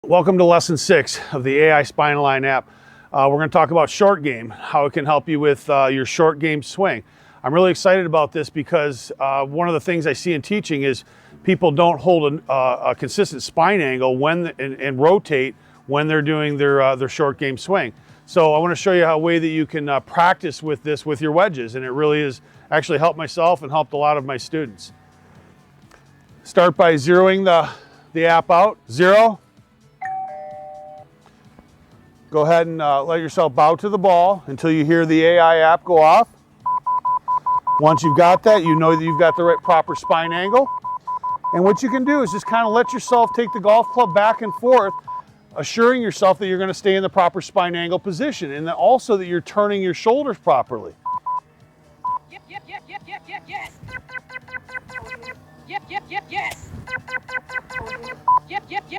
Welcome to lesson 6 of the AI SpineAlign app. We're going to talk about short game, how it can help you with your short game swing. I'm really excited about this because one of the things I see in teaching is people don't hold a consistent spine angle and rotate when they're doing their short game swing. So I want to show you a way that you can practice with this with your wedges, and it really has actually helped myself and helped a lot of my students. Start by zeroing the app out. 0. Go ahead and let yourself bow to the ball until you hear the AI app go off. Once you've got that, you know that you've got the right proper spine angle. And what you can do is just kind of let yourself take the golf club back and forth, assuring yourself that you're going to stay in the proper spine angle position, and then also that you're turning your shoulders properly. Yes.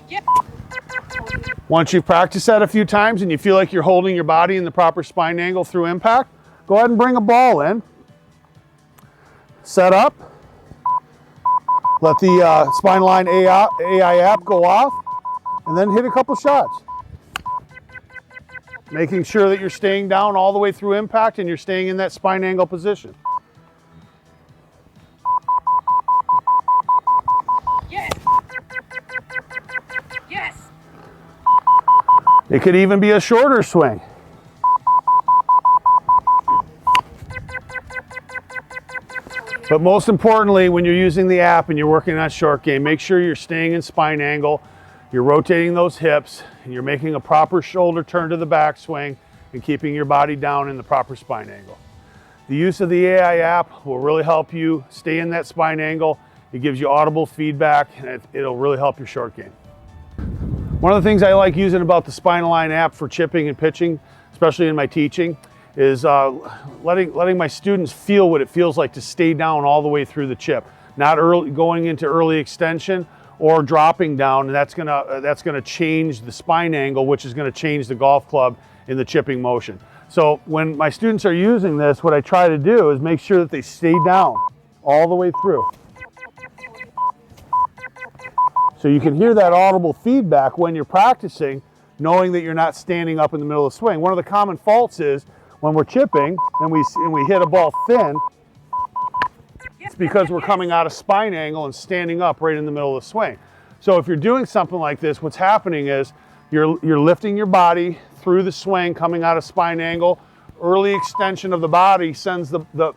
Yep. Once you've practiced that a few times and you feel like you're holding your body in the proper spine angle through impact, go ahead and bring a ball in. Set up. Let the SpineAlign AI app go off, and then hit a couple shots. Making sure that you're staying down all the way through impact and you're staying in that spine angle position. Yes. It could even be a shorter swing. But most importantly, when you're using the app and you're working on short game, make sure you're staying in spine angle, you're rotating those hips, and you're making a proper shoulder turn to the backswing and keeping your body down in the proper spine angle. The use of the AI app will really help you stay in that spine angle. It gives you audible feedback, and it'll really help your short game. One of the things I like using about the SpineAlign app for chipping and pitching, especially in my teaching, is letting my students feel what it feels like to stay down all the way through the chip, not going into early extension or dropping down, and that's gonna change the spine angle, which is gonna change the golf club in the chipping motion. So when my students are using this, what I try to do is make sure that they stay down all the way through. So you can hear that audible feedback when you're practicing, knowing that you're not standing up in the middle of the swing. One of the common faults is when we're chipping and we hit a ball thin, it's because we're coming out of spine angle and standing up right in the middle of the swing. So if you're doing something like this, what's happening is you're lifting your body through the swing, coming out of spine angle. Early extension of the body sends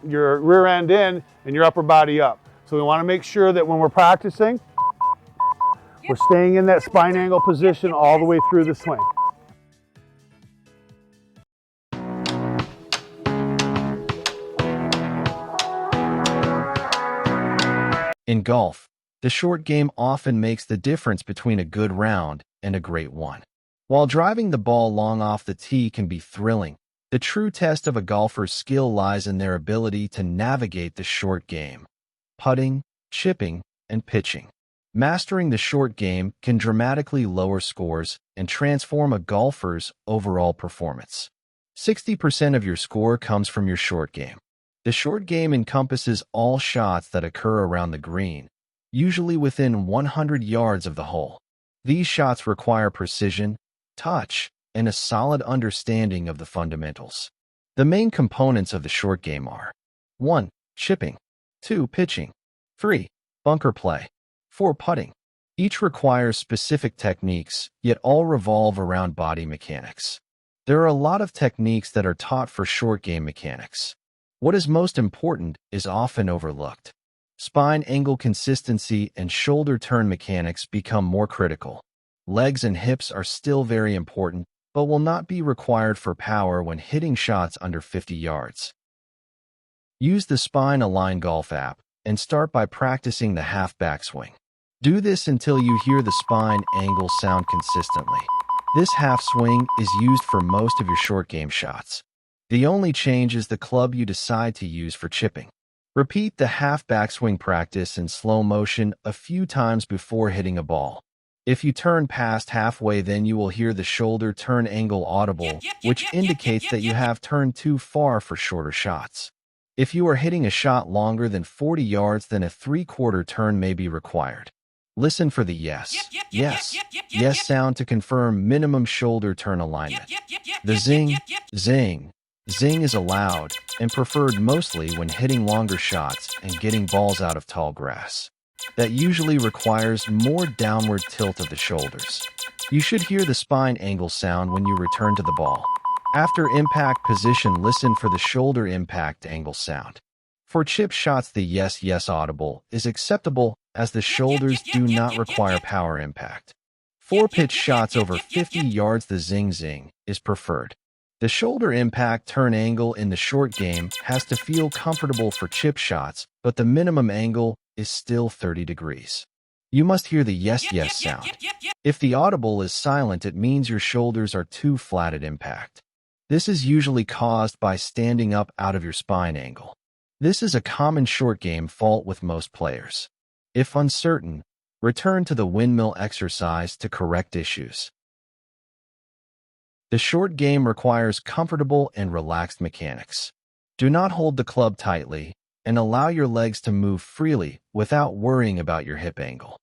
your rear end in and your upper body up. So we want to make sure that when we're practicing, we're staying in that spine angle position all the way through the swing. In golf, the short game often makes the difference between a good round and a great one. While driving the ball long off the tee can be thrilling, the true test of a golfer's skill lies in their ability to navigate the short game: putting, chipping, and pitching. Mastering the short game can dramatically lower scores and transform a golfer's overall performance. 60% of your score comes from your short game. The short game encompasses all shots that occur around the green, usually within 100 yards of the hole. These shots require precision, touch, and a solid understanding of the fundamentals. The main components of the short game are 1. Chipping, 2. Pitching, 3. Bunker play, 4. Putting. Each requires specific techniques, yet all revolve around body mechanics. There are a lot of techniques that are taught for short game mechanics. What is most important is often overlooked. Spine angle consistency and shoulder turn mechanics become more critical. Legs and hips are still very important, but will not be required for power when hitting shots under 50 yards. Use the SpineAlign Golf app and start by practicing the half backswing. Do this until you hear the spine angle sound consistently. This half swing is used for most of your short game shots. The only change is the club you decide to use for chipping. Repeat the half backswing practice in slow motion a few times before hitting a ball. If you turn past halfway, then you will hear the shoulder turn angle audible, which indicates that you have turned too far for shorter shots. If you are hitting a shot longer than 40 yards, then a 3/4 turn may be required. Listen for the yes sound to confirm minimum shoulder turn alignment. The zing is allowed and preferred mostly when hitting longer shots and getting balls out of tall grass. That usually requires more downward tilt of the shoulders. You should hear the spine angle sound when you return to the ball. After impact position, listen for the shoulder impact angle sound. For chip shots, the yes audible is acceptable as the shoulders do not require power impact. For pitch shots over 50 yards, the zing is preferred. The shoulder impact turn angle in the short game has to feel comfortable for chip shots, but the minimum angle is still 30 degrees. You must hear the yes sound. If the audible is silent, it means your shoulders are too flat at impact. This is usually caused by standing up out of your spine angle. This is a common short game fault with most players. If uncertain, return to the windmill exercise to correct issues. The short game requires comfortable and relaxed mechanics. Do not hold the club tightly and allow your legs to move freely without worrying about your hip angle.